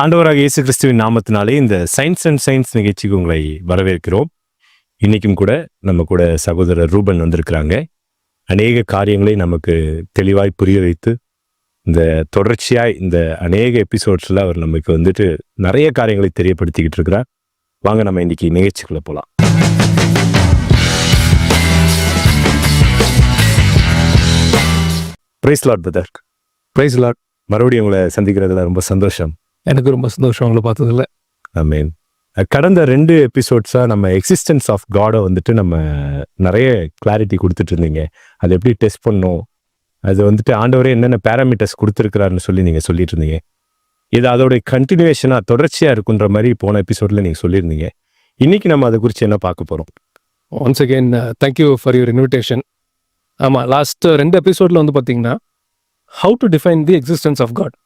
ஆண்டவராக இயேசு கிறிஸ்துவின் நாமத்தினாலே இந்த சயின்ஸ் அண்ட் சயின்ஸ் நிகழ்ச்சிக்கு உங்களை வரவேற்கிறோம். இன்னைக்கும் கூட நம்ம கூட சகோதரர் ரூபன் வந்திருக்கிறாங்க. அநேக காரியங்களை நமக்கு தெளிவாய் புரிய வைத்து இந்த தொடர்ச்சியாய் இந்த அநேக எபிசோட்ஸ்ல அவர் நமக்கு வந்துட்டு நிறைய காரியங்களை தெரியப்படுத்திக்கிட்டு இருக்கிறார். வாங்க நம்ம இன்னைக்கு நிகழ்ச்சிக்குள்ள போலாம். Praise lord brother. Praise lord. மறுபடியும் உங்களை சந்திக்கிறதுல ரொம்ப சந்தோஷம். எனக்கு ரொம்ப சந்தோஷம் உங்களை பார்த்ததில்ல. ஆமென். கடந்த 2 எபிசோட்ஸா நம்ம எக்ஸிஸ்டன்ஸ் ஆஃப் காடை வந்துட்டு நம்ம நிறைய கிளாரிட்டி கொடுத்துட்டு இருந்தீங்க. அது எப்படி டெஸ்ட் பண்ணும், அது வந்துட்டு ஆண்டவரே என்னென்ன பேராமீட்டர்ஸ் கொடுத்துருக்கிறாருன்னு சொல்லி நீங்க சொல்லிட்டு இருந்தீங்க. இது அதோடைய கண்டினியூவேஷனா தொடர்ச்சியா இருக்குன்ற மாதிரி போன எபிசோட்ல நீங்க சொல்லியிருந்தீங்க. இன்னைக்கு நம்ம அதை குறித்து என்ன பார்க்க போறோம்? Once again thank you for your invitation. ஆமாம், லாஸ்ட் 2 எபிசோடில் வந்து பார்த்தீங்கன்னா how to define the existence of God,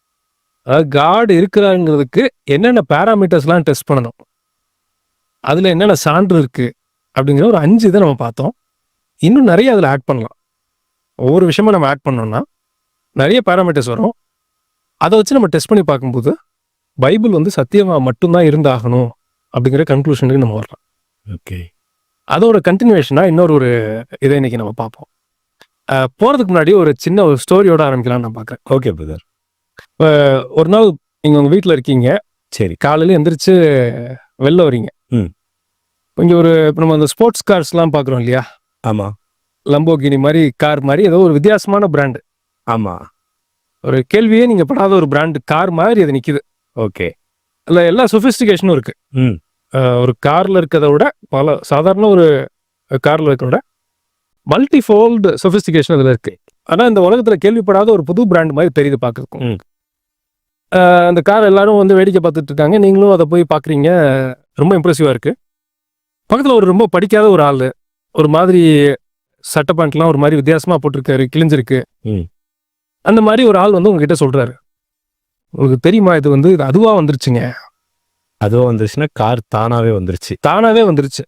God இருக்கிறாங்கிறதுக்கு என்னென்ன பேராமீட்டர்ஸ்லாம் டெஸ்ட் பண்ணணும், அதில் என்னென்ன சான்று இருக்குது அப்படிங்கிற ஒரு 5 இதை நம்ம பார்த்தோம். இன்னும் நிறைய அதில் ஆட் பண்ணலாம். ஒவ்வொரு விஷயமும் நம்ம ஆட் பண்ணோம்னா நிறைய பேராமீட்டர்ஸ் வரும். அதை வச்சு நம்ம டெஸ்ட் பண்ணி பார்க்கும்போது பைபிள் வந்து சத்தியமாக மட்டும்தான் இருந்தாகணும் அப்படிங்கிற கன்க்ளூஷனுக்கு நம்ம வரலாம். ஓகே, அதோட கண்டினியூவேஷனாக இன்னொரு இதை இன்னைக்கு நம்ம பார்ப்போம். போகிறதுக்கு முன்னாடி ஒரு சின்ன ஒரு ஸ்டோரியோட ஆரம்பிக்கலாம்னு நான் பார்க்குறேன். Okay brother. ஒரு நாள் நீங்கள் உங்கள் வீட்டில் இருக்கீங்க. சரி. காலையில் எந்திரிச்சு வெளில வரீங்க. இங்கே இப்போ நம்ம அந்த ஸ்போர்ட்ஸ் கார்ஸ்லாம் பார்க்குறோம் இல்லையா? ஆமாம். லம்போகினி மாதிரி கார் மாதிரி ஏதோ ஒரு வித்தியாசமான பிராண்டு. ஆமாம். ஒரு கேள்வியே நீங்கள் படாத ஒரு பிராண்டு கார் மாதிரி அது நிற்கிது. ஓகே. அதில் எல்லா சொஃபிஸ்டிகேஷனும் இருக்குது. ஒரு காரில் இருக்கிறத விட சாதாரண ஒரு காரில் இருக்கிறத விட மல்டிஃபோல்டு சொஃபிஸ்டிகேஷன் அதில் இருக்குது. ஆனால் இந்த உலகத்தில் கேள்விப்படாத ஒரு புது பிராண்ட் மாதிரி தெரியுது பார்க்குறதுக்கும். அந்த கார் எல்லாரும் வந்து வேடிக்கை பார்த்துட்டு இருக்காங்க. நீங்களும் அதை போய் பார்க்குறீங்க. ரொம்ப இம்ப்ரெசிவாக இருக்குது. பக்கத்தில் ஒரு ரொம்ப படிக்காத ஒரு ஆள், ஒரு மாதிரி சட்டை பேண்ட்லாம் ஒரு மாதிரி வித்தியாசமாக போட்டிருக்காரு, கிழிஞ்சிருக்கு. அந்த மாதிரி ஒரு ஆள் வந்து உங்ககிட்ட சொல்கிறாரு, உங்களுக்கு தெரியுமா இது வந்து இது அதுவாக வந்துருச்சுங்க. அதுவாக வந்துருச்சுன்னா கார் தானாகவே வந்துருச்சு.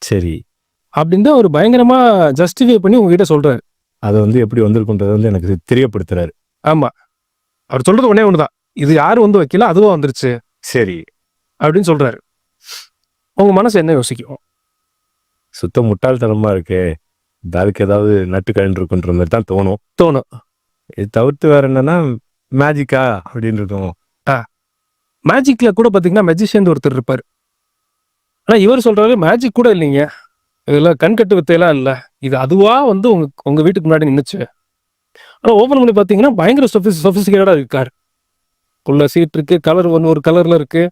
சரி. அப்படின்னு ஒரு பயங்கரமாக ஜஸ்டிஃபை பண்ணி உங்ககிட்ட சொல்கிறாரு. அதை வந்து எப்படி வந்திருக்குன்றதை வந்து எனக்கு தெரியப்படுத்துறாரு. ஆமாம், அவர் சொல்கிறது ஒன்று தான், இது யாரும் வந்து வைக்கல, அதுவாக வந்துருச்சு. சரி அப்படின்னு சொல்கிறாரு. உங்கள் மனசு என்ன யோசிக்கும்? சுத்த முட்டாள்தனமாக இருக்கு, அதுக்கு ஏதாவது நட்டு கழண்டு இருக்குன்ற மாதிரி தான் தோணும். இது தவிர்த்து வேற என்னன்னா மேஜிக்கா அப்படின்னு இருக்கும். மேஜிக்கில் கூட பார்த்தீங்கன்னா மெஜிஷியன் ஒருத்தர் இருப்பார். ஆனால் இவர் சொல்கிறாரு மேஜிக் கூட இல்லைங்க, இதெல்லாம் கண்கட்டு வித்தையெல்லாம் இல்லை, இது அதுவாக வந்து உங்கள் வீட்டுக்கு முன்னாடி நின்றுச்சு. ஆனால் ஓப்பன் பண்ணி பார்த்தீங்கன்னா பயங்கர சொஃபிஸ்டிகேட்டடாக இருக்கு கார். உள்ள சீட் இருக்குது, கலர் ஒரு கலரில் இருக்குது,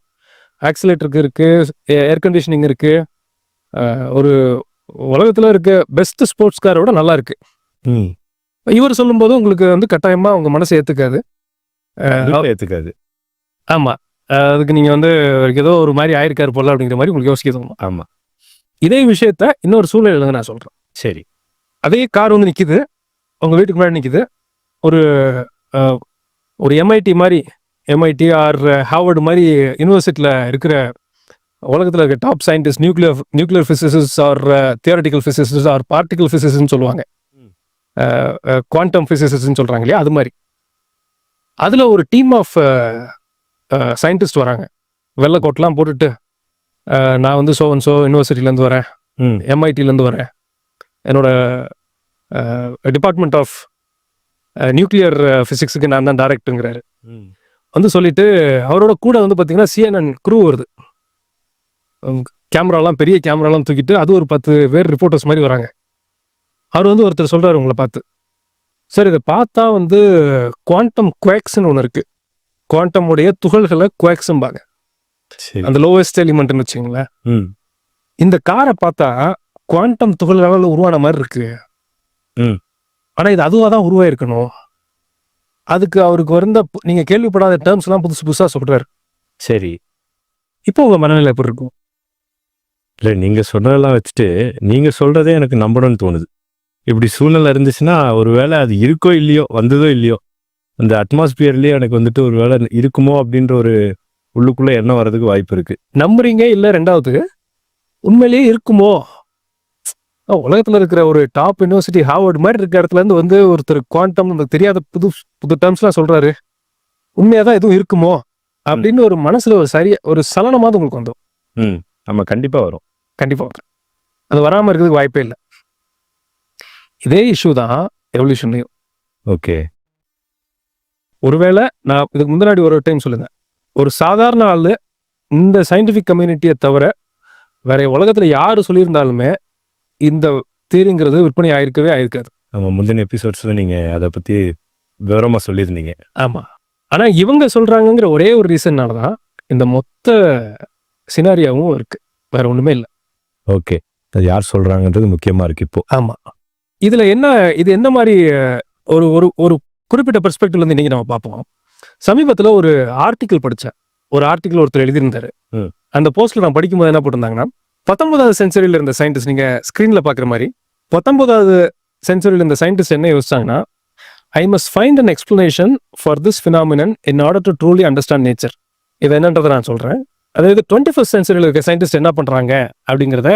ஆக்சிலேட்டருக்கு இருக்குது, ஏர் கண்டிஷனிங் இருக்குது. ஒரு உலகத்தில் இருக்க பெஸ்ட் ஸ்போர்ட்ஸ் காரோட நல்லா இருக்கு. இவர் சொல்லும்போது உங்களுக்கு வந்து கட்டாயமாக உங்கள் மனசை ஏற்றுக்காது. ஆமாம், அதுக்கு நீங்கள் வந்து ஏதோ ஒரு மாதிரி ஆயிருக்காரு போல அப்படிங்கிற மாதிரி உங்களுக்கு யோசிக்க தோணும். ஆமாம். இதே விஷயத்த இன்னொரு சூழ்நிலையில் நான் சொல்கிறேன். சரி. அதே கார் வந்து நிற்கிது, உங்கள் வீட்டுக்கு முன்னாடி நிற்கிது. ஒரு எம்ஐடி ஆர் ஹார்வர்டு மாதிரி யூனிவர்சிட்டியில் இருக்கிற உலகத்தில் இருக்க top scientist, nuclear physicist or theoretical physicist or particle ஃபிசிசிஸ்ட்னு சொல்லுவாங்க, குவாண்டம் ஃபிசிசிஸ்ட்னு சொல்கிறாங்க இல்லையா? அது மாதிரி அதில் ஒரு டீம் ஆஃப் சயின்டிஸ்ட் வராங்க, வெள்ளை கோட்லாம் போட்டுட்டு. நான் வந்து ஸோ யூனிவர்சிட்டிலேருந்து வரேன், எம்ஐடிலேருந்து வரேன், என்னோட டிபார்ட்மெண்ட் ஆஃப் நியூக்ளியர் ஃபிசிக்ஸுக்கு நான் தான் டைரக்டருங்கிறாரு. வந்து சொல்லிட்டு அவரோட கூட வந்து பார்த்தீங்கன்னா CNN க்ரூ வருது. கேமராலாம், பெரிய கேமராலாம் தூக்கிட்டு அது ஒரு 10 பேர் ரிப்போர்ட்டர்ஸ் மாதிரி வராங்க. அவர் வந்து ஒருத்தர் சொல்கிறார் உங்களை பார்த்து, சார் இதை பார்த்தா வந்து குவாண்டம் குவாக்ஸ்ன்னு ஒன்று இருக்குது, குவாண்டமுடைய துகள்களை குவாக்ஸும்பாங்க, அந்த லோவஸ்ட் எலிமெண்ட்னு வச்சுங்களேன். இந்த காரை பார்த்தா குவாண்டம் துகள்களால் உருவான மாதிரி இருக்கு, ஆனால் இது அதுவாக தான் உருவாயிருக்கணும். அதுக்கு அவருக்கு வந்த நீங்கள் கேள்விப்படாத டேர்ம்ஸ்லாம் புதுசாக சொல்கிறார். சரி. இப்போ உங்கள் மனநிலை எப்படி இருக்கும்? இல்லை, நீங்கள் சொன்னதெல்லாம் வச்சுட்டு நீங்கள் சொல்கிறதே எனக்கு நம்பணும்னு தோணுது. இப்படி சூழ்நிலை இருந்துச்சுன்னா ஒருவேளை அது இருக்கோ இல்லையோ, வந்ததோ இல்லையோ, அந்த அட்மாஸ்பியர்லேயே எனக்கு வந்துட்டு ஒரு வேளை இருக்குமோ அப்படின்ற ஒரு உள்ளுக்குள்ளே எண்ணம் வர்றதுக்கு வாய்ப்பு இருக்குது. நம்புறீங்க இல்லை? ரெண்டாவது, உண்மையிலேயே இருக்குமோ? உலகத்தில் இருக்கிற ஒரு டாப் யூனிவர்சிட்டி ஹார்வர்டு மாதிரி இருக்கிற இடத்துலேருந்து வந்து ஒருத்தர் குவாண்டம் நமக்கு தெரியாத புது டேர்ம்ஸ்லாம் சொல்கிறாரு, உண்மையாக தான் எதுவும் இருக்குமோ அப்படின்னு ஒரு மனசுல ஒரு ஒரு சலனமாவது உங்களுக்கு வந்துடும். ம். ஆமா, கண்டிப்பா வரும். கண்டிப்பா வரும். அது வராம இருக்கிறதுக்கு வாய்ப்பே இல்லை. இதே இஷ்யூ தான் எவல்யூஷன்லயும். ஓகே. ஒருவேளை நான் இதுக்கு முன்னாடி ஒரு டைம் சொல்லுங்க, ஒரு சாதாரண ஆளு இந்த சயின்டிபிக் கம்யூனிட்டியை தவிர வேற உலகத்துல யாரு சொல்லியிருந்தாலுமே இந்த தியரிங்கிறது விற்பனை ஆயிருக்காது. ஆமா, முந்தின எபிசோட்ஸ்ல நீங்க அதை பத்தி விவரமா சொல்லியிருந்தீங்க. ஆமா. ஆனா இவங்க சொல்றாங்கங்கிற ஒரே ஒரு ரீசன்னாலதான் இந்த மொத்த சினாரியாவும் இருக்கு, வேற ஒண்ணுமே இல்லை. ஓகே, அது யார் சொல்றாங்கன்றது முக்கியமா இருக்கு இப்போ. ஆமா. இதுல இது என்ன மாதிரி ஒரு ஒரு ஒரு குறிப்பிட்ட பெர்ஸ்பெக்டிவ்ல இருந்து இன்னைக்கு நம்ம பார்ப்போம். சமீபத்துல ஒரு ஆர்டிகிள் படிச்சேன். ஒரு ஆர்டிகிள் ஒருத்தர் எழுதியிருந்தாரு. அந்த போஸ்ட்ல நான் படிக்கும்போது என்ன போட்டிருந்தாங்கன்னா, 19வது செஞ்சுரியில இருந்த சயின்டிஸ்ட், நீங்க ஸ்கிரீன்ல பாக்குற மாதிரி 19வது செஞ்சுரியில இருந்த சயின்டிஸ்ட் என்ன யோசிச்சாங்கன்னா, I must find an explanation for this phenomenon in order to truly understand nature. இது என்னன்றதை நான் சொல்றேன். அதாவது 21st செஞ்சுரியில இருக்க சயின்டிஸ்ட் என்ன பண்றாங்க அப்படிங்கிறத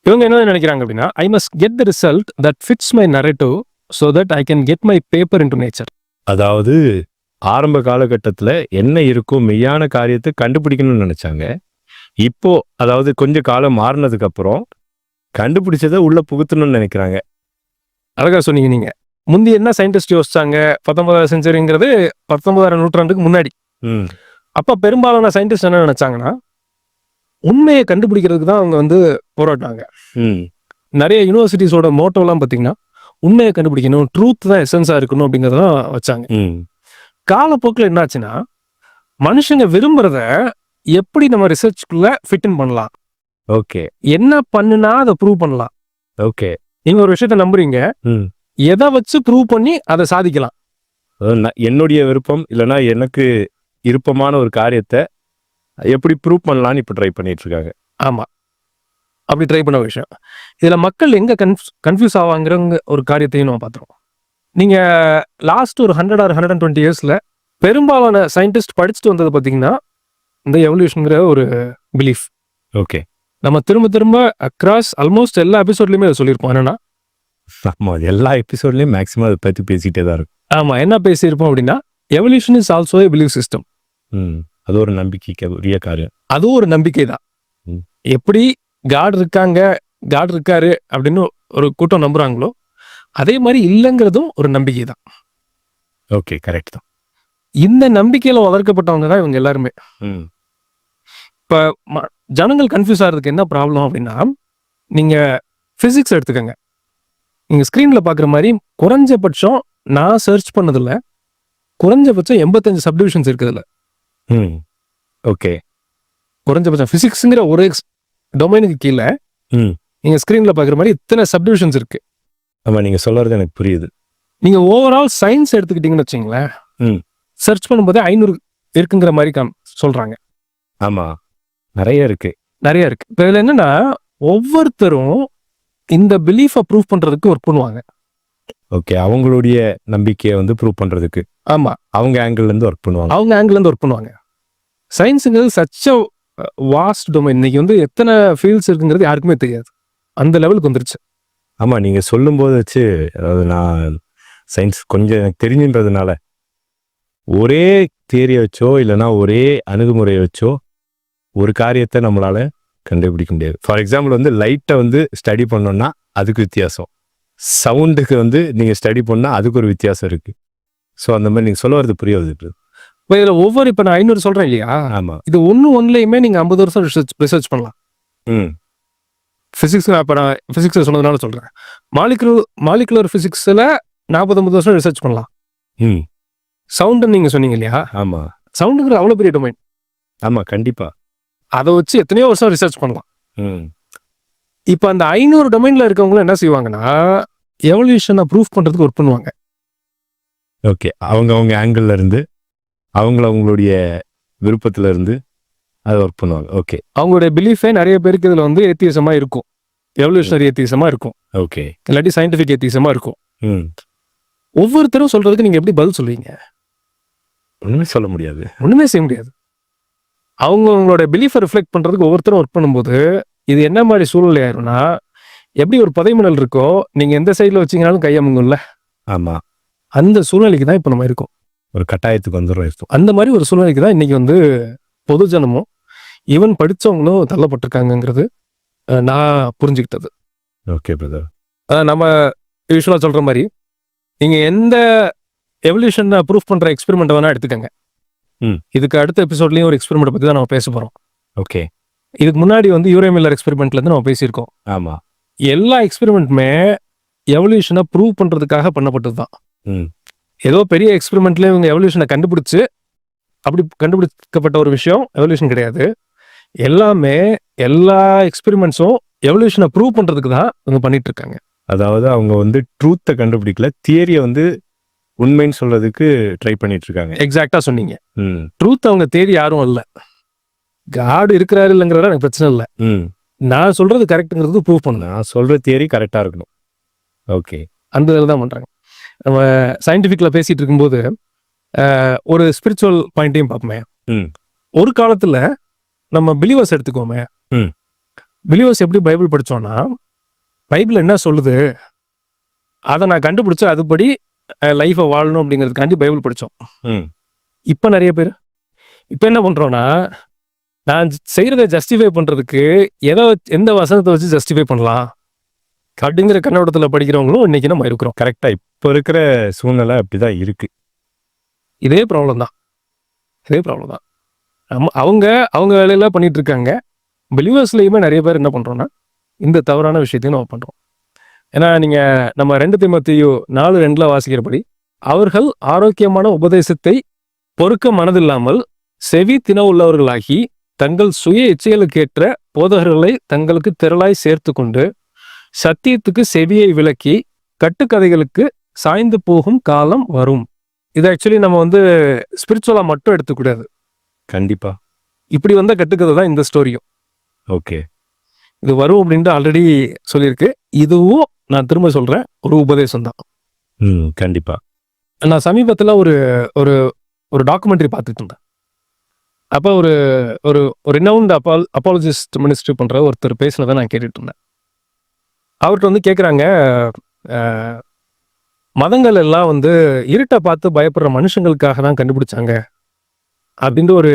இவங்க என்ன நினைக்கிறாங்க அப்படின்னா, I must get the result that fits my narrative so that I can get my paper into nature. அதாவது ஆரம்ப காலகட்டத்துல என்ன இருக்கும் மெய்யான காரியத்தை கண்டுபிடிக்கணும்னு நினைச்சாங்க. இப்போ அதாவது கொஞ்சம் காலம் மாறினதுக்கு அப்புறம் கண்டுபிடிச்சதை உள்ள புகுத்தணும்னு நினைக்கிறாங்க. அழகா சொன்னீங்க நீங்க. முந்தி என்ன சயின்டிஸ்ட் யோசிச்சாங்க? 19வது செஞ்சுரிங்கிறது 19ஆம் நூற்றாண்டுக்கு முன்னாடி. அப்ப பெரும்பாலான சயின்டிஸ்ட் என்ன நினைச்சாங்கன்னா, உண்மையை கண்டுபிடிக்கிறதுக்கு தான் அவங்க போராட்டாங்க. நிறைய யூனிவர்சிட்டிஸோட மோட்டோலாம் பாத்தீங்கன்னா, உண்மையை கண்டுபிடிக்கணும், ட்ரூத் தான் எசன்ஸா இருக்கணும் அப்படிங்கறதான் வச்சாங்க. காலப்போக்கில் என்னாச்சுன்னா, மனுஷங்க விரும்புறத எப்படி நம்ம ரிசர்ச்குள்ள ஃபிட் இன் பண்ணலாம், ஓகே, என்ன பண்ணுனா அதை ப்ரூவ் பண்ணலாம். ஓகே, நீங்க ஒரு விஷயத்த நம்புறீங்க, எதை வச்சு ப்ரூவ் பண்ணி அதை சாதிக்கலாம். என்னுடைய விருப்பம் இல்லைன்னா எனக்கு விருப்பமான ஒரு காரியத்தை எப்படி ப்ரூவ் பண்ணலாம்னு இப்ப ட்ரை பண்ணிட்டு இருக்காங்க. ஆமா, அப்படி ட்ரை பண்ண விஷயம். இதுல மக்கள் எங்க கன்ஃபியூஸ் ஆவாங்கிற ஒரு காரியத்தையும் நம்ம பார்த்துருவோம். நீங்க லாஸ்ட் ஒரு 100 or 120 இயர்ஸ்ல பெரும்பாலான சயின்டிஸ்ட் படிச்சுட்டு வந்தது பார்த்தீங்கன்னா, இந்த எவல்யூஷன்ங்கிற ஒரு பிலீஃப். ஓகே, நம்ம திரும்ப திரும்ப அக்ராஸ் ஆல்மோஸ்ட் எல்லா எபிசோட்லயுமே அதை சொல்லியிருப்போம். என்னன்னா, எல்லா எபிசோட்லயும் மேக்ஸிமம் அதை பத்தி பேசிட்டே தான் இருக்கும். ஆமா, என்ன பேசியிருப்போம் அப்படின்னா, evolution is also A belief system. அது ஒரு நம்பிக்கைக்கு உரிய காரியம். அதுவும் ஒரு நம்பிக்கை தான். எப்படி காட் இருக்காரு அப்படின்னு ஒரு கூட்டம் நம்புறாங்களோ, அதே மாதிரி இல்லைங்கிறதும் ஒரு நம்பிக்கை தான். ஓகே, கரெக்ட் தான். இந்த நம்பிக்கையில வளர்க்கப்பட்டவங்க தான் இவங்க எல்லாருமே. இப்ப ஜனங்கள் கன்ஃபியூஸ் ஆகிறதுக்கு என்ன ப்ராப்ளம் அப்படின்னா, நீங்க பிசிக்ஸ் எடுத்துக்கங்க. நீங்க ஸ்கிரீன்ல பாக்குற மாதிரி குறைஞ்சபட்சம் நான் சர்ச் பண்ணதில்ல, குறைஞ்சபட்சம் 85 சப்டிவிஷன்ஸ் இருக்குதுல்ல. ஓகே, குறைஞ்சபட்சம் பிசிக்ஸ்ங்கிற ஒரு டொமைனுக்கு கீழே நீங்க ஸ்கிரீன்ல பாக்குற மாதிரி இத்தனை சப்டிவிஷன்ஸ் இருக்கு. ஆமா, நீங்க சொல்றது எனக்கு புரியுது. நீங்க ஓவரால் சயின்ஸ் எடுத்துக்கிட்டீங்கன்னு வச்சுங்களேன், சர்ச் பண்ணும்போதே 500 இருக்குங்கிற மாதிரி சொல்றாங்க. ஆமா, நிறைய இருக்கு. இப்ப இதுல என்னன்னா, ஒவ்வொருத்தரும் இந்த பிலீஃபை ப்ரூவ் பண்றதுக்கு ஒர்க் பண்ணுவாங்க. ஓகே, அவங்களுடைய நம்பிக்கையை ப்ரூவ் பண்றதுக்கு ஆமா, அவங்க ஆங்கிள் இருந்து ஒர்க் பண்ணுவாங்க. சயின்ஸுங்கிறது சச்ச வாஸ்ட் டொமைன். இன்னைக்கு எத்தனை ஃபீல்ட்ஸ் இருக்குங்கிறது யாருக்குமே தெரியாது. அந்த லெவலுக்கு வந்துருச்சு. ஆமா, நீங்க சொல்லும் போது வச்சு, அதாவது நான் சயின்ஸ் கொஞ்சம் எனக்கு தெரிஞ்சுன்றதுனால ஒரே தியரியை வச்சோ இல்லைன்னா ஒரே அணுகுமுறையை வச்சோ ஒரு காரியத்தை நம்மளால கண்டுபிடிக்க முடியாது. ஃபார் எக்ஸாம்பிள் லைட்டை ஸ்டடி பண்ணோம்னா அதுக்கு வித்தியாசம், சவுண்டுக்கு நீங்க ஸ்டடி பண்ணா அதுக்கு ஒரு வித்தியாசம் இருக்கு. ஸோ அந்த மாதிரி நீங்க சொல்ல வரது புரிய வருது. இதுல இப்ப நான் 500 சொல்றேன் இல்லையா? ஆமா, இது ஒன்னுலயுமே நீங்க 50 வருஷம் ரிசர்ச் பண்ணலாம். பிசிக்ஸ் நான் பிசிக்ஸ் சொன்னதுனால சொல்றேன். மாலிகுலர் பிசிக்ஸ்ல 40-50 வருஷம் ரிசர்ச் பண்ணலாம். சவுண்ட் நீங்க சொன்னீங்க இல்லையா? ஆமா, சவுண்டுங்கிற அவ்வளவு பெரிய டொமைன். ஆமா, கண்டிப்பா. அதை வச்சு எத்தனையோ வருஷம் ரிசர்ச் பண்ணலாம். இப்ப அந்த 500 டொமைன்ல இருக்கவங்களும் என்ன செய்வாங்கன்னா, எவல்யூஷனை ப்ரூஃப் பண்றதுக்கு ஒர்க் பண்ணுவாங்க. ஓகே, அவங்க ஆங்கிள் இருந்து அவங்களுடைய விருப்பத்துல இருந்து அதை ஒர்க் பண்ணுவாங்க. ஓகே, அவங்களுடைய பிலீஃபே நிறைய பேருக்கு இதுல ஏத்தியசமா இருக்கும், எவல்யூஷனரி ஏத்தியசமா இருக்கும். ஓகே, இல்லாட்டி சயின்டிபிக் ஏத்தியசமா இருக்கும். ஒவ்வொருத்தரும் சொல்றதுக்கு நீங்க எப்படி பதில் சொல்லுவீங்க? ஒண்ணுமே சொல்ல முடியாது, ஒண்ணுமே செய்ய முடியாது. அவங்களோட பிலீஃபை ரிஃப்ளெக்ட் பண்றதுக்கு ஒவ்வொருத்தரும் ஒர்க் பண்ணும்போது இது என்ன மாதிரி சூழ்நிலை ஆயிரும்னா, எப்படி ஒரு பதைமணல் இருக்கோ, நீங்க எந்த சைட்ல வச்சீங்கனாலும் கையமுங்கும்ல. ஆமா, அந்த சூழ்நிலைக்கு தான் இப்ப நம்ம இருக்கோம். ஒரு கட்டாயத்துக்கு வந்துடும் இருக்கும். அந்த மாதிரி ஒரு சூழ்நிலைக்கு தான் இன்னைக்கு வந்து பொதுஜனமும் ஈவன் படிச்சவங்களும் தள்ளப்பட்டிருக்காங்கங்கிறது நான் புரிஞ்சுக்கிட்டது. Okay brother. நம்ம யூஸ்வலாக சொல்ற மாதிரி நீங்க எந்த எவல்யூஷன் ப்ரூஃப் பண்ற எக்ஸ்பெரிமெண்ட் வேணா எடுத்துக்கங்க. இதுக்கு அடுத்த எபிசோட்லயும் ஒரு எக்ஸ்பெரிமெண்ட் பத்தி தான் நம்ம பேச போறோம். ஓகே. இதுக்கு முன்னாடி வந்து யூரே மில்லர் எக்ஸ்பெரிமெண்ட்ல இருந்து நம்ம பேசியிருக்கோம். ஆமா. எல்லா எக்ஸ்பெரிமெண்ட்டுமே எவல்யூஷனை ப்ரூவ் பண்றதுக்காக பண்ணப்பட்டது தான். ஏதோ பெரிய எக்ஸ்பெரிமெண்ட்ல இவங்க எவல்யூஷனை கண்டுபிடிச்சு அப்படி கண்டுபிடிக்கப்பட்ட ஒரு விஷயம் எவல்யூஷன் கிடையாது. எல்லாமே எல்லா எக்ஸ்பெரிமெண்ட்ஸும் எவல்யூஷனை ப்ரூவ் பண்றதுக்கு தான் இவங்க பண்ணிட்டு இருக்காங்க. அதாவது அவங்க வந்து ட்ரூத்தை கண்டுபிடிக்கல, தியரியை வந்து உண்மைன்னு சொல்றதுக்கு ட்ரை பண்ணிட்டு இருக்காங்க. எக்ஸாக்டா சொன்னீங்க. ட்ரூத் அவங்க தேடி யாரும் இல்லை. காடு இருக்கிறாரு இல்லைங்கிறத எனக்கு பிரச்சனை இல்லை. நான் சொல்றது கரெக்டுங்கிறது ப்ரூவ் பண்ண, நான் சொல்ற தியரி கரெக்டா இருக்கணும். ஓகே. அந்த இதில் தான் பண்றாங்க. நம்ம சயின்டிஃபிக்ல பேசிட்டு இருக்கும்போது ஒரு ஸ்பிரிச்சுவல் பாயிண்டையும் பார்ப்போமே. ஒரு காலத்துல நம்ம பிலீவர்ஸ் எடுத்துக்கோமே. பிலீவர்ஸ் எப்படி பைபிள் படிச்சோம்னா, பைபிள் என்ன சொல்லுது அதை நான் கண்டுபிடிச்சு அதுபடி லைஃபை வாழணும் அப்படிங்கிறதுக்காண்டி பைபிள் படித்தோம். இப்போ நிறைய பேர் இப்போ என்ன பண்றோம்னா, நான் செய்யறதை ஜஸ்டிஃபை பண்றதுக்கு எந்த வசனத்தை வச்சு ஜஸ்டிஃபை பண்ணலாம் அப்படிங்கிற கண்ணோட்டத்தில் படிக்கிறவங்களும் இன்னைக்கு நம்ம இருக்கிறோம். கரெக்டா இப்போ இருக்கிற சூழ்நிலை அப்படிதான் இருக்கு. இதே ப்ராப்ளம் தான். அவங்க வேலையில பண்ணிட்டு இருக்காங்க. பிலீவர்ஸ்லயுமே நிறைய பேர் என்ன பண்றோம்னா இந்த தவறான விஷயத்தையும் நம்ம பண்றோம். ஏன்னா நீங்க நம்ம 2 தீமோத்தேயு 4:2 வாசிக்கிறபடி, அவர்கள் ஆரோக்கியமான உபதேசத்தை பொறுக்க மனதில்லாமல் செவி தின உள்ளவர்களாகி தங்கள் சுய இச்சைகளுக்கேற்ற போதகர்களை தங்களுக்கு திரளாய் சேர்த்து கொண்டு சத்தியத்துக்கு செவியை விலக்கி கட்டுக்கதைகளுக்கு சாய்ந்து போகும் காலம் வரும். இது ஆக்சுவலி நம்ம வந்து ஸ்பிரிச்சுவலா மட்டும் எடுத்துக்கூடாது. கண்டிப்பா இப்படி வந்த கட்டுக்கதை தான் இந்த ஸ்டோரியும். ஓகே. இது வரும் அப்படின்ட்டு ஆல்ரெடி சொல்லியிருக்கு. இதுவும் நான் திரும்ப சொல்றேன், ஒரு உபதேசம் தான். கண்டிப்பா. நான் சமீபத்தில் ஒரு ஒரு ஒரு டாக்குமெண்ட்ரி பார்த்துட்டு இருந்தேன். அப்போ ஒரு ஒரு ரினவுண்ட் அப்பாலஜிஸ்ட் மினிஸ்ட்ரி பண்ற ஒருத்தர் பேசினதை நான் கேட்டுட்டு இருந்தேன். அவர்கிட்ட வந்து கேட்குறாங்க, மதங்கள் எல்லாம் வந்து இருட்டை பார்த்து பயப்படுற மனுஷங்களுக்காக தான் கண்டுபிடிச்சாங்க அப்படின்ட்டு ஒரு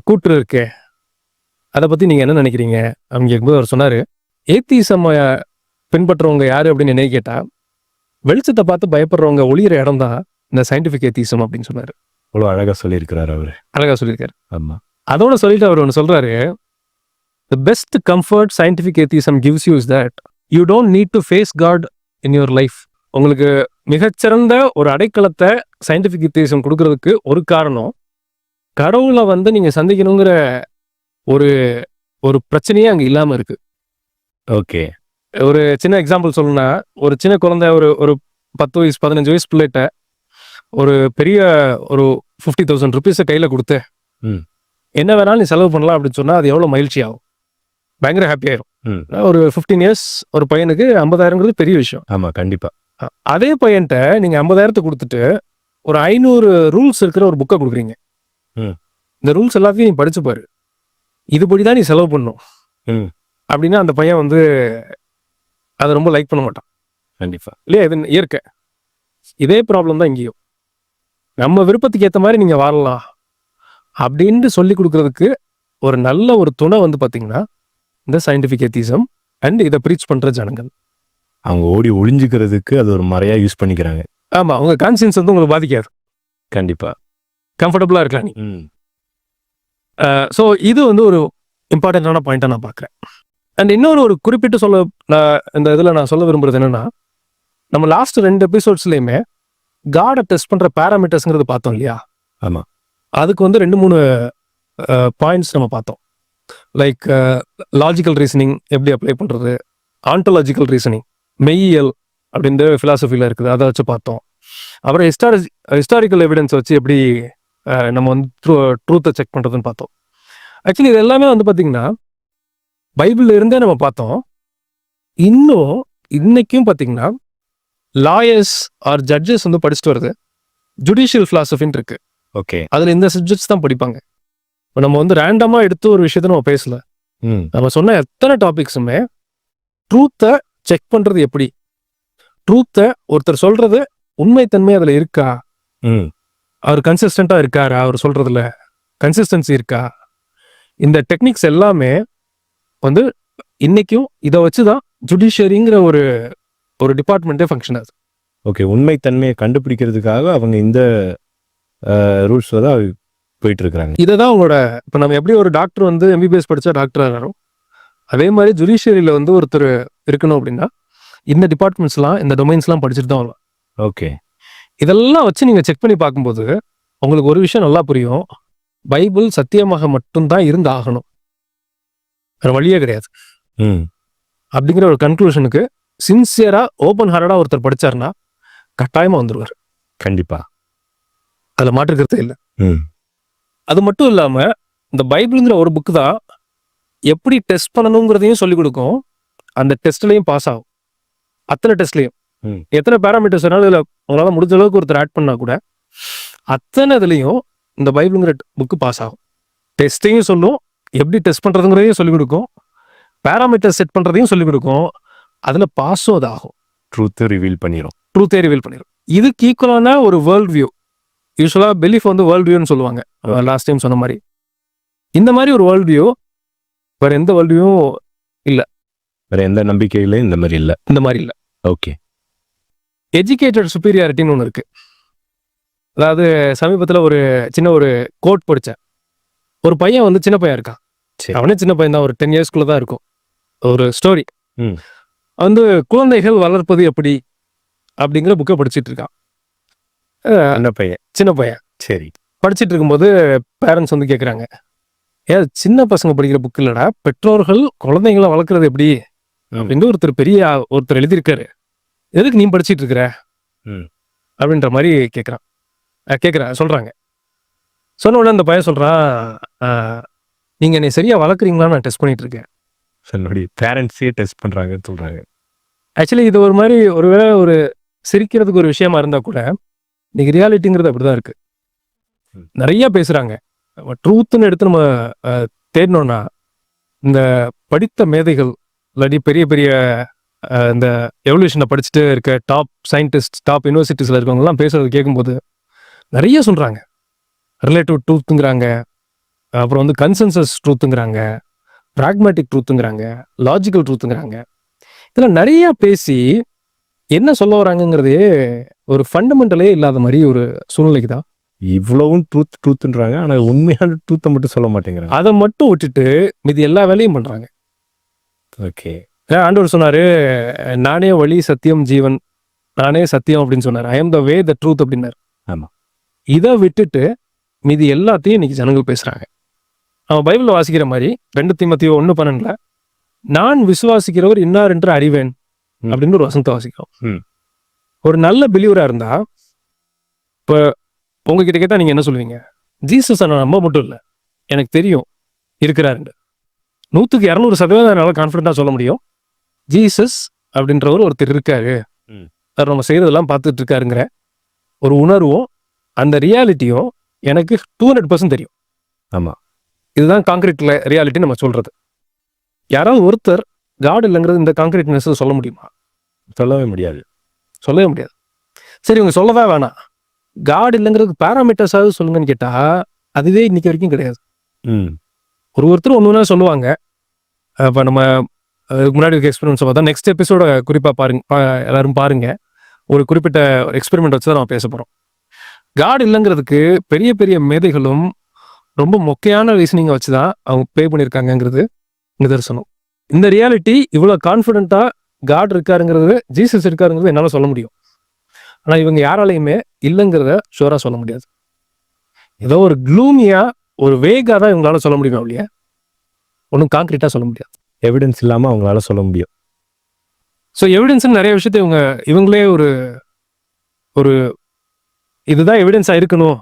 கூற்று இருக்கே, அதை பத்தி நீங்க என்ன நினைக்கிறீங்க அப்படின்னு கேட்கும்போது அவர் சொன்னாரு, ஏத்திசம் பின்பற்றுறவங்க யாரு அப்படின்னு என்ன கேட்டா, வெளிச்சத்தை பார்த்து பயப்படுறவங்க ஒளியிற இடம் தான் இந்த சயின்டிபிக் ஏத்திசம் அப்படின்னு சொன்னாரு. அவ்வளோ அழகா சொல்லியிருக்கிறாரு அவரு. அழகா சொல்லியிருக்காரு. ஆமா. அதோட சொல்லிட்டு அவர் ஒன்று சொல்றாரு, the best comfort scientific atheism gives you is that you don't need to face God in your life. உங்களுக்கு மிகச்சிறந்த ஒரு அடைக்கலத்தை சயின்டிபிக் ஏத்திசம் கொடுக்கறதுக்கு ஒரு காரணம், கடவுளை வந்து நீங்க சந்திக்கணுங்கிற ஒரு ஒரு பிரச்சனையே அங்க இல்லாம இருக்கு. ஓகே. ஒரு சின்ன எக்ஸாம்பிள் சொல்லணும்னா, ஒரு சின்ன குழந்தை ஒரு 10 வயசு 15 வயசு பிள்ளைகிட்ட ஒரு பெரிய ஒரு 50,000 ருபீஸை கையில கொடுத்து என்ன வேணாலும் நீ செலவு பண்ணலாம் அப்படின்னு சொன்னா அது எவ்வளவு மகிழ்ச்சி ஆகும், பயங்கர ஹாப்பி ஆயிரும். ஒரு 15 இயர்ஸ் ஒரு பையனுக்கு 50,000 பெரிய விஷயம். ஆமா, கண்டிப்பா. அதே பையன்ட்ட நீங்க 50,000 கொடுத்துட்டு ஒரு 500 ரூல்ஸ் இருக்கிற ஒரு புக்கை கொடுக்குறீங்க. இந்த ரூல்ஸ் எல்லாத்தையும் நீ படிச்சு பாரு, இதுபடிதான் நீ செலவு பண்ணும் அப்படின்னா அந்த பையன் வந்து அதை ரொம்ப லைக் பண்ண மாட்டான். கண்டிப்பா இல்லையா? இது இயற்கை. இதே ப்ராப்ளம் தான் இங்கேயும். நம்ம விருப்பத்துக்கு ஏற்ற மாதிரி நீங்க வாழலாம் அப்படின்ட்டு சொல்லி கொடுக்கறதுக்கு ஒரு நல்ல ஒரு துணை வந்து பாத்தீங்கன்னா இந்த சயின்டிபிக் ஏத்திசம் அண்ட் இதை ப்ரீச் பண்ற ஜனங்கள். அவங்க ஓடி ஒளிஞ்சுக்கிறதுக்கு அது ஒரு மறையா யூஸ் பண்ணிக்கிறாங்க. ஆமா, உங்க கான்சியன்ஸ் வந்து உங்களுக்கு பாதிக்காது. கண்டிப்பா கம்ஃபர்டபுளா இருக்கலாம் நீ. ஸோ இது வந்து ஒரு இம்பார்ட்டன்டான பாயிண்டா நான் பார்க்குறேன். அண்ட் இன்னொரு குறிப்பிட்டு இந்த இதில் நான் சொல்ல விரும்புறது என்னன்னா, நம்ம லாஸ்ட் 2 எபிசோட்ஸ்லையுமே காடை டெஸ்ட் பண்ற பேராமீட்டர்ஸ்ங்கிறது பார்த்தோம் இல்லையா? ஆமா. அதுக்கு வந்து 2-3 பாயிண்ட்ஸ் நம்ம பார்த்தோம். லைக் லாஜிக்கல் ரீசனிங் எப்படி அப்ளை பண்றது, ஆன்டோலாஜிக்கல் ரீசனிங் மெய்யியல் அப்படின்ற ஃபிலாசபியில் இருக்குது, அதை வச்சு பார்த்தோம். அப்புறம் ஹிஸ்டாரிக்கல் எவிடன்ஸ் வச்சு எப்படி நம்ம வந்து ட்ரூத்தை செக் பண்றதுன்னு பார்த்தோம். ஆக்சுவலி இது எல்லாமே வந்து பார்த்தீங்கன்னா பைபிள்ல இருந்தே நம்ம பார்த்தோம். இன்னும் இன்னைக்கும் பார்த்தீங்கன்னா லாயர்ஸ் ஆர் ஜட்ஜஸ் வந்து படிச்சுட்டு வருது. ஜுடிஷியல் பிலாசபின்னு இருக்கு. ஓகே. அதுல இந்த சப்ஜெக்ட்ஸ் தான் படிப்பாங்க. இப்போ நம்ம வந்து ரேண்டமா எடுத்து ஒரு விஷயத்த நம்ம பேசல. நம்ம சொன்ன எத்தனை டாபிக்ஸுமே ட்ரூத்தை செக் பண்றது எப்படி, ட்ரூத்தை ஒருத்தர் சொல்றது உண்மைத்தன்மை அதுல இருக்கா, அவர் கன்சிஸ்டண்ட்டாக இருக்காரா, அவர் சொல்கிறதுல கன்சிஸ்டன்சி இருக்கா, இந்த டெக்னிக்ஸ் எல்லாமே வந்து இன்னைக்கும் இதை வச்சு தான் ஜுடிஷியரிங்கிற ஒரு ஒரு டிபார்ட்மெண்ட்டே ஃபங்க்ஷன் ஆகுது. ஓகே, உண்மைத்தன்மையை கண்டுபிடிக்கிறதுக்காக அவங்க இந்த ரூல்ஸ் தான் போயிட்டு இருக்கிறாங்க. இதை தான் அவங்களோட இப்போ நம்ம எப்படி ஒரு டாக்டர் வந்து எம்பிபிஎஸ் படித்தா டாக்டர் ஆகிறோம், அதே மாதிரி ஜுடிஷியரியில் வந்து ஒருத்தர் இருக்கணும் அப்படின்னா இந்த டிபார்ட்மெண்ட்ஸ்லாம் இந்த டொமைன்ஸ்லாம் படிச்சுட்டு தான் வருவாங்க. ஓகே, இதெல்லாம் வச்சு நீங்கள் செக் பண்ணி பார்க்கும்போது உங்களுக்கு ஒரு விஷயம் நல்லா புரியும். பைபிள் சத்தியமாக மட்டும்தான் இருந்து ஆகணும், வேற வழியே கிடையாது ம் அப்படிங்கிற ஒரு கன்க்ளூஷனுக்கு சின்சியரா ஓப்பன் ஹார்டா ஒருத்தர் படிச்சாருன்னா கட்டாயமா வந்துருவார். கண்டிப்பா. அதுல மாற்றுக்கிறதே இல்லை. ம் அது மட்டும் இல்லாம இந்த பைபிளுங்கிற ஒரு புக்கு தான் எப்படி டெஸ்ட் பண்ணணுங்கிறதையும் சொல்லிக் கொடுக்கும். அந்த டெஸ்ட்லையும் பாஸ் ஆகும். அத்தனை டெஸ்ட்லையும் ம். எத்தனை பேராமீட்டர்ஸ் வேணாலும் இதுல உங்களால முடிஞ்ச அளவுக்கு ஒருத்தர் ஆட் பண்ணா கூட அத்தனை இதுலையும் இந்த பைபிளுங்கிற புக்கு பாஸ் ஆகும். டெஸ்ட்டையும் சொல்லும், எப்படி டெஸ்ட் பண்றதுங்கிறதையும் சொல்லிக் கொடுக்கும், பேராமீட்டர் செட் பண்றதையும் சொல்லிக் கொடுக்கும். அதுல பாஸும் அது ஆகும். ட்ரூத்தை ரிவீல் பண்ணிடும். ட்ரூத்தே ரிவீல் பண்ணிடும். இதுக்கு ஈக்குவலான ஒரு வேர்ல்ட் வியூ, யூஸ்வலா பிலீஃப் வந்து வேர்ல்ட் வியூன்னு சொல்லுவாங்க. லாஸ்ட் டைம் சொன்ன மாதிரி இந்த மாதிரி ஒரு வேர்ல்ட் வியூ வேற எந்த வேர்ல்ட் வியூவும் வேற எந்த நம்பிக்கையிலையும் இந்த மாதிரி இல்லை. இந்த மாதிரி இல்லை. ஓகே. எஜுகேட்டட் சுப்பீரியாரிட்டின்னு ஒன்று இருக்கு. அதாவது சமீபத்தில் ஒரு சின்ன ஒரு கோட் படித்தேன். ஒரு பையன் வந்து சின்ன பையன் இருக்கான். சரி. அவனே சின்ன பையன் தான், ஒரு 10 இயர்ஸ்குள்ள தான் இருக்கும். ஒரு ஸ்டோரி ம். வந்து குழந்தைகள் வளர்ப்பது எப்படி அப்படிங்கிற புக்கை படிச்சுட்டு இருக்கான். அந்த பையன். சின்ன பையன் சரி. படிச்சுட்டு இருக்கும்போது பேரண்ட்ஸ் வந்து கேட்குறாங்க, ஏன் சின்ன பசங்க படிக்கிற புக் இல்லடா, பெற்றோர்கள் குழந்தைங்களை வளர்க்குறது எப்படி அப்படின்னு ஒருத்தர் எழுதியிருக்காரு, எதுக்கு நீ படிச்சிட்டு இருக்கிற ம். அப்படின்ற மாதிரி சொல்றாங்க. சொன்ன உடனே அந்த பையன் சொல்றான், நீங்க என்னை சரியா வளர்க்குறீங்களான்னு நான் டெஸ்ட் பண்ணிட்டு இருக்கேன். என்னுடைய பேரண்ட்ஸே டெஸ்ட் பண்றாங்கன்னு சொல்றாங்க. ஆக்சுவலி இது ஒரு மாதிரி ஒருவேளை ஒரு சிரிக்கிறதுக்கு ஒரு விஷயமா இருந்தா கூட இன்னைக்கு ரியாலிட்டிங்கிறது அப்படிதான் இருக்கு. ம். நிறைய பேசுறாங்க. ட்ரூத்னு எடுத்து நம்ம தேடணும்னா இந்த படித்த மேதைகள் இல்லாட்டி பெரிய பெரிய இந்த எவல்யூஷனை படிச்சுட்டு இருக்க டாப் சயின்டிஸ்ட், டாப் யூனிவர்சிட்டிஸ்ல இருக்கவங்கலாம் பேசுறது கேட்கும்போது நிறைய சொல்றாங்க. ரிலேட்டிவ் ட்ரூத்துங்கிறாங்க, அப்புறம் வந்து கன்சென்சஸ் ட்ரூத்துங்கிறாங்க, பிராக்மேட்டிக் ட்ரூத்துங்கிறாங்க, லாஜிக்கல் ட்ரூத்துங்கிறாங்க. இதெல்லாம் நிறைய பேசி என்ன சொல்ல வராங்கங்கிறதே ஒரு ஃபண்டமெண்டலே இல்லாத மாதிரி ஒரு சூழ்நிலைக்கு தான். இவ்வளவும் ட்ரூத்ன்றாங்க, ஆனா உண்மையான ட்ரூத்தை மட்டும் சொல்ல மாட்டேங்கிறாங்க. அதை மட்டும் விட்டுட்டு மீதி எல்லா வேலையும் பண்றாங்க. ஓகே. ஆண்டவர் சொன்னாரு, நானே வழி சத்தியம் ஜீவன், நானே சத்தியம் அப்படின்னு சொன்னார். I am the way the truth அப்படின்னாரு. ஆமா. இதை விட்டுட்டு மீதி எல்லாத்தையும் இன்னைக்கு ஜனங்கள் பேசுறாங்க. அவன் பைபிள்ல வாசிக்கிற மாதிரி 2 தீமோத்தேயு 1:12 நான் விசுவாசிக்கிறவர் இன்னார் என்று அறிவேன் அப்படின்னு ஒரு வசனத்தை வாசிக்கிறோம். ம். ஒரு நல்ல பிலீவரா இருந்தா இப்போ உங்ககிட்ட கேட்டா நீங்க என்ன சொல்லுவீங்க? ஜீசஸ் நான் நம்ப மட்டும் இல்லை, எனக்கு தெரியும் இருக்கிறாருன்னு 100% என்னால் கான்ஃபிடண்டா சொல்ல முடியும். ஜீசஸ் அப்படின்றவர் ஒருத்தர் இருக்காரு, ம். அவர் நம்ம செய்யறதெல்லாம் பார்த்துட்டு இருக்காருங்கிற ஒரு உணர்வும் அந்த ரியாலிட்டியும் எனக்கு 200% தெரியும். ஆமா. இதுதான் கான்கிரீட் ரியாலிட்டி நம்ம சொல்றது. யாராவது ஒருத்தர் காட் இல்லைங்கிறது இந்த கான்கிரீட்னஸ் சொல்ல முடியுமா? சொல்லவே முடியாது. சொல்லவே முடியாது. சரி, இவங்க சொல்லவே வேணாம், காட் இல்லைங்கிறது பேராமீட்டர்ஸாவது சொல்லுங்கன்னு கேட்டா அதுவே இன்னைக்கு வரைக்கும் கிடையாது. ம். ஒருத்தர் ஒன்று சொல்லுவாங்க. இப்போ நம்ம முன்னாடி இருக்க எக்ஸ்பெரிமெண்ட்ஸ் பார்த்தா நெக்ஸ்ட் எபிசோட குறிப்பாக எல்லாரும் பாருங்க. ஒரு குறிப்பிட்ட எக்ஸ்பெரிமெண்ட் வச்சு தான் நம்ம பேச போகிறோம். காட் இல்லைங்கிறதுக்கு பெரிய பெரிய மேதைகளும் ரொம்ப மொக்கையான ரீசனிங்கை வச்சு தான் அவங்க பே பண்ணியிருக்காங்கங்கிறது நிதர்சனம். இந்த ரியாலிட்டி இவ்வளோ கான்ஃபிடென்ட்டாக காட் இருக்காருங்கிறது, ஜீசஸ் இருக்காருங்கிறது என்னால் சொல்ல முடியும். ஆனால் இவங்க யாராலையுமே இல்லைங்கிறத ஷுவராக சொல்ல முடியாது. ஏதோ ஒரு க்ளூமியா ஒரு வேகா தான் இவங்களால சொல்ல முடியுமா இல்லையா, ஒன்றும் கான்கிரீட்டாக சொல்ல முடியாது. எவிடன்ஸ் இல்லாமல் அவங்களால சொல்ல முடியும். ஸோ எவிடன்ஸ்னு நிறைய விஷயத்த இவங்களே ஒரு இதுதான் எவிடன்ஸாக இருக்கணும்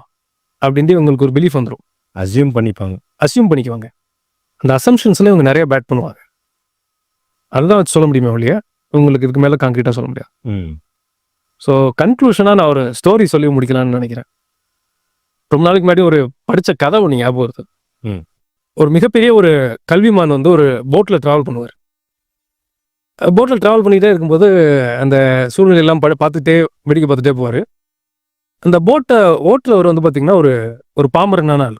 அப்படின்ட்டு இவங்களுக்கு ஒரு பிலீஃப் வந்துடும். அசியூம் பண்ணிக்குவாங்க. அந்த அசம்ஷன்ஸ்ல இவங்க நிறைய பேட் பண்ணுவாங்க. அதுதான் வச்சு சொல்ல முடியுமா இல்லையா, உங்களுக்கு இதுக்கு மேலே கான்கிரீட்டாக சொல்ல முடியாது. ம். ஸோ கன்க்ளூஷனாக நான் ஒரு ஸ்டோரி சொல்லி முடிக்கலாம்னு நினைக்கிறேன். ரொம்ப நாளைக்கு முன்னாடி ஒரு படித்த கதை ஒன்று ஞாபகம் வருது. ம். ஒரு மிகப்பெரிய ஒரு கல்விமான் வந்து ஒரு போட்டில் ட்ராவல் பண்ணுவார். போட்டில் ட்ராவல் பண்ணிகிட்டே இருக்கும்போது அந்த சூழ்நிலையெல்லாம் வேடிக்கை பார்த்துட்டே போவார். அந்த போட்டை ஓட்டுறவர் வந்து பார்த்தீங்கன்னா ஒரு ஒரு பாமரனான ஆள்.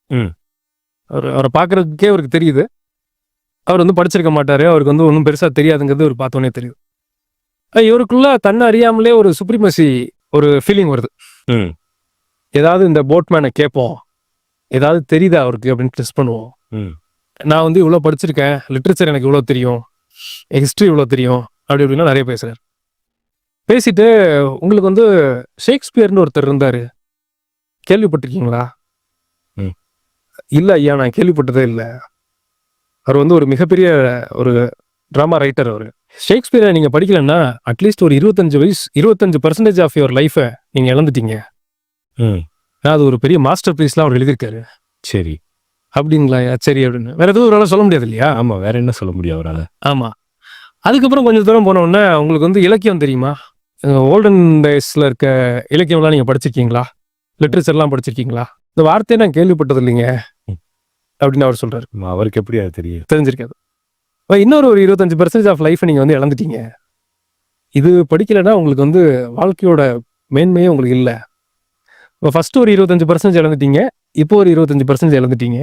ம். அவரை பார்க்கறதுக்கே அவருக்கு தெரியுது. அவர் வந்து படிச்சிருக்க மாட்டாரு. அவருக்கு வந்து ஒன்றும் பெருசாக தெரியாதுங்கிறது ஒரு பார்த்தோன்னே தெரியுது. இவருக்குள்ள தன்னை அறியாமலே ஒரு சுப்ரீமசி ஒரு ஃபீலிங் வருது. ம். ஏதாவது இந்த போட்மேனை கேட்போம், ஏதாவது தெரியுதா அவருக்கு அப்படின்னு டெஸ்ட் பண்ணுவோம். ம். நான் வந்து இவ்வளோ படிச்சிருக்கேன், லிட்ரேச்சர் எனக்கு இவ்வளோ தெரியும், ஹிஸ்ட்ரி இவ்வளோ தெரியும் அப்படி இப்படின்னா நிறைய பேசுறாரு. பேசிட்டு உங்களுக்கு வந்து ஷேக்ஸ்பியர்னு ஒருத்தர் இருந்தாரு, கேள்விப்பட்டிருக்கீங்களா? ம். இல்லை ஐயா, நான் கேள்விப்பட்டதே இல்லை. அவர் வந்து ஒரு மிகப்பெரிய ஒரு ட்ராமா ரைட்டர். அவர் ஷேக்ஸ்பியரை நீங்கள் படிக்கலன்னா அட்லீஸ்ட் ஒரு 25% ஆஃப் யுவர் லைஃபை நீங்கள் இழந்துட்டீங்க. ம். அது ஒரு பெரிய மாஸ்டர் பீஸ்லாம் அவர் எழுதியிருக்காரு. சரி. அப்படிங்களா? சரி அப்படின்னு வேற எதுவும் ஒரு சொல்ல முடியாது இல்லையா? ஆமா, வேற என்ன சொல்ல முடியும் அவரால்? ஆமா. அதுக்கப்புறம் கொஞ்சம் தூரம் போன உடனே உங்களுக்கு வந்து இலக்கியம் தெரியுமா? ஓல்டன் டேஸ்ல இருக்க இலக்கியம்லாம் நீங்க படிச்சிருக்கீங்களா? லிட்ரேச்சர்லாம் படிச்சிருக்கீங்களா? இந்த வார்த்தையை நான் கேள்விப்பட்டது இல்லைங்க அப்படின்னு அவர் சொல்றாரு. அவருக்கு எப்படி அது தெரியும்? தெரிஞ்சிருக்காது. இன்னொரு ஒரு 25% ஆஃப் லைஃபை நீங்க வந்து இழந்துட்டீங்க. இது படிக்கலைன்னா உங்களுக்கு வந்து வாழ்க்கையோட மேன்மையே உங்களுக்கு இல்லை. இப்போ ஃபர்ஸ்ட் ஒரு 25% இழந்துட்டீங்க, இப்போ ஒரு 25% இழந்துட்டீங்க.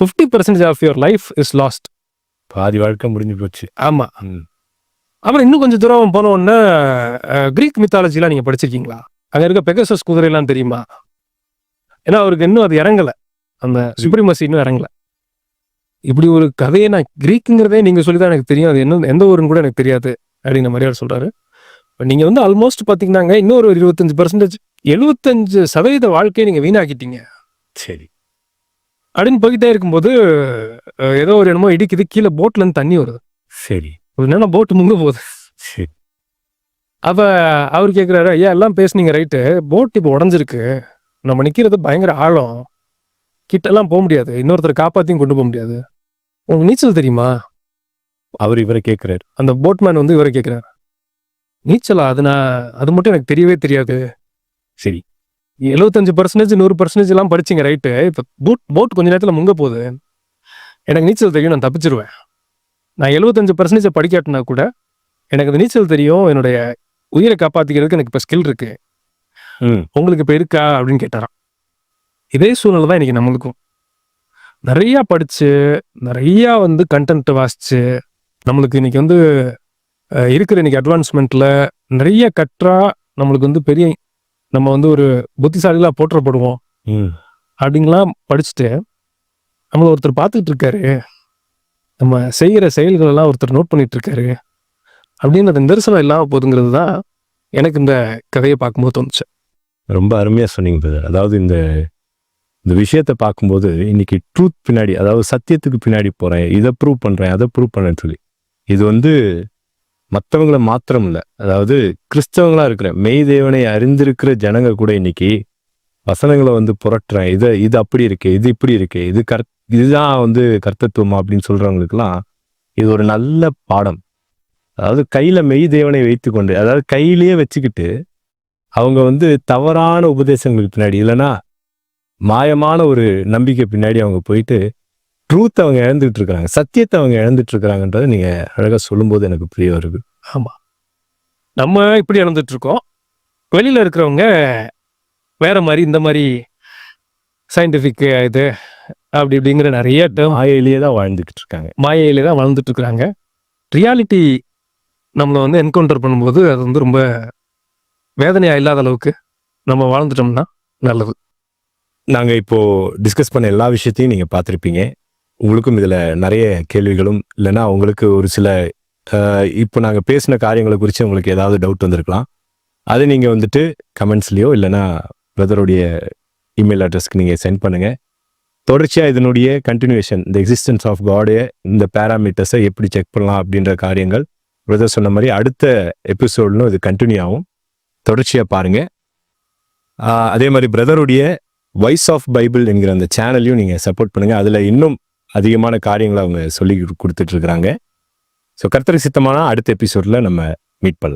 50% of your life is lost. பாதி வாழ்க்கை முடிஞ்சு போச்சு. ஆமா. ம். அப்புறம் இன்னும் கொஞ்சம் தூரம் போன உடனே கிரீக் மித்தாலஜிலாம் நீங்க படிச்சிருக்கீங்களா? அங்க இருக்க பெகசஸ் குதிரைலாம் தெரியுமா? ஏன்னா அவருக்கு இன்னும் அது இறங்கல, அந்த சுப்ரீமசி இன்னும் இறங்கல. இப்படி ஒரு கதையை நான் கிரீக்குங்கிறதே நீங்க சொல்லிதான் எனக்கு தெரியும், அது என்ன எந்த ஊருன்னு கூட எனக்கு தெரியாது அப்படிங்கிற மாதிரி அவர் சொல்றாரு. இப்போ நீங்க வந்து ஆல்மோஸ்ட் பாத்தீங்கன்னாங்க இன்னொரு ஒரு 25%, 75% வாழ்க்கையை நீங்க வீணாக்கிட்டீங்க. சரி. அப்படின்னு போய்கிட்டே இருக்கும்போது ஏதோ ஒரு என்னமோ இடிக்குது, கீழே போட்ல இருந்து தண்ணி வருது. சரி. என்னன்னா போட்டு முங்க போகுது. சரி. அப்ப அவர் கேட்குறாரு, ஐயா எல்லாம் பேசுனீங்க ரைட்டு, போட் இப்போ உடஞ்சிருக்கு, நம்ம நிற்கிறது பயங்கர ஆழம், கிட்டெல்லாம் போக முடியாது, இன்னொருத்தரை காப்பாற்றியும் கொண்டு போக முடியாது, உங்களுக்கு நீச்சல் தெரியுமா? அவர் இவரை கேட்குறாரு. அந்த போட்மேன் வந்து இவரை கேட்குறாரு, நீச்சலா? அது மட்டும் எனக்கு தெரியவே தெரியாது. சரி. 75% 100% எல்லாம் படிச்சிங்க ரைட்டு, இப்போ போட் கொஞ்ச நேரத்தில் முங்க போகுது, எனக்கு நீச்சல் தெரியும், நான் தப்பிச்சிருவேன். நான் 75% படிக்காட்டினா கூட எனக்கு அந்த நீச்சல் தெரியும், என்னுடைய உயிரை காப்பாற்றிக்கிறதுக்கு எனக்கு இப்போ ஸ்கில் இருக்கு, உங்களுக்கு இப்போ இருக்கா அப்படின்னு கேட்டாராம். இதே சூழ்நிலை தான் இன்னைக்கு நம்மளுக்கும். நிறையா படிச்சு நிறையா வந்து கண்டென்ட் வாசிச்சு நம்மளுக்கு இன்னைக்கு வந்து இருக்கிற இன்னைக்கு அட்வான்ஸ்மெண்ட்ல நிறைய கற்றா நம்மளுக்கு வந்து பெரிய நம்ம வந்து ஒரு புத்திசாலிகளாக போற்றப்படுவோம் அப்படிங்கலாம் படிச்சுட்டு நம்மளை ஒருத்தர் பார்த்துட்டு இருக்காரு, நம்ம செய்கிற செயல்கள் எல்லாம் ஒருத்தர் நோட் பண்ணிட்டு இருக்காரு அப்படின்னு அந்த நிதர்சனம் இல்லாமல் போகுதுங்கிறது தான் எனக்கு இந்த கதையை பார்க்கும்போது தோணுச்சு. ரொம்ப அருமையாக சொன்னீங்க பிரதர். அதாவது இந்த விஷயத்தை பார்க்கும்போது இன்னைக்கு ட்ரூத் பின்னாடி, அதாவது சத்தியத்துக்கு பின்னாடி போகிறேன், இதை ப்ரூவ் பண்ணுறேன், அதை ப்ரூவ் பண்ணுறேன்னு சொல்லி, இது வந்து மற்றவங்கள மாத்திரம் இல்லை, அதாவது கிறிஸ்தவங்களா இருக்கிற மெய் தேவனை அறிந்திருக்கிற ஜனங்க கூட இன்னைக்கு வசனங்களை வந்து புரட்டுறேன், இது அப்படி இருக்கு, இது இப்படி இருக்கு, இதுதான் வந்து கர்த்தத்துவமா அப்படின்னு சொல்றவங்களுக்குலாம் இது ஒரு நல்ல பாடம். அதாவது கையில மெய் தேவனை வைத்துக்கொண்டு, அதாவது கையிலேயே வச்சுக்கிட்டு அவங்க வந்து தவறான உபதேசங்களுக்கு பின்னாடி, இல்லைன்னா மாயமான ஒரு நம்பிக்கை பின்னாடி அவங்க போயிட்டு ட்ரூத் அவங்க இழந்துட்டு இருக்கிறாங்க, சத்தியத்தை அவங்க இழந்துட்டு இருக்கிறாங்கன்றதை நீங்க அழகா சொல்லும்போது எனக்கு புரிய வருது. ஆமா, நம்ம இப்படி இழந்துட்டு இருக்கோம், வெளியில இருக்கிறவங்க வேற மாதிரி இந்த மாதிரி சயின்டிஃபிக் இது அப்படி இப்படிங்கிற நிறைய மாயையிலேயே தான் வாழ்ந்துட்டு இருக்காங்க, மாயையிலே தான் வாழ்ந்துட்டு இருக்கிறாங்க. ரியாலிட்டி நம்மளை வந்து என்கவுண்டர் பண்ணும்போது அது வந்து ரொம்ப வேதனையா இல்லாத அளவுக்கு நம்ம வாழ்ந்துட்டோம்னா நல்லது. நாங்கள் இப்போ டிஸ்கஸ் பண்ண எல்லா விஷயத்தையும் நீங்கள் பார்த்துருப்பீங்க. உங்களுக்கும் இதில் நிறைய கேள்விகளும், இல்லைன்னா உங்களுக்கு ஒரு சில இப்போ நாங்கள் பேசின காரியங்களை குறித்து உங்களுக்கு ஏதாவது டவுட் வந்திருக்கலாம். அதை நீங்கள் வந்துட்டு கமெண்ட்ஸ்லேயோ இல்லைன்னா பிரதருடைய இமெயில் அட்ரஸ்க்கு நீங்கள் சென்ட் பண்ணுங்கள். தொடர்ச்சியாக இதனுடைய கண்டினியூஷன், இந்த எக்ஸிஸ்டன்ஸ் ஆஃப் காடே, இந்த பேராமீட்டர்ஸை எப்படி செக் பண்ணலாம் அப்படின்ற காரியங்கள் பிரதர் சொன்ன மாதிரி அடுத்த எபிசோட்லும் இது கண்டினியூ ஆகும். தொடர்ச்சியாக பாருங்கள். அதே மாதிரி பிரதருடைய வாய்ஸ் ஆஃப் பைபிள் என்கிற அந்த சேனலையும் நீங்கள் சப்போர்ட் பண்ணுங்கள். அதில் இன்னும் அதிகமான காரியங்களை அவங்க சொல்லி கொடுத்துட்ருக்குறாங்க. ஸோ கர்த்தருக்கு சித்தமான அடுத்த எபிசோடில் நம்ம மீட் பண்ணலாம்.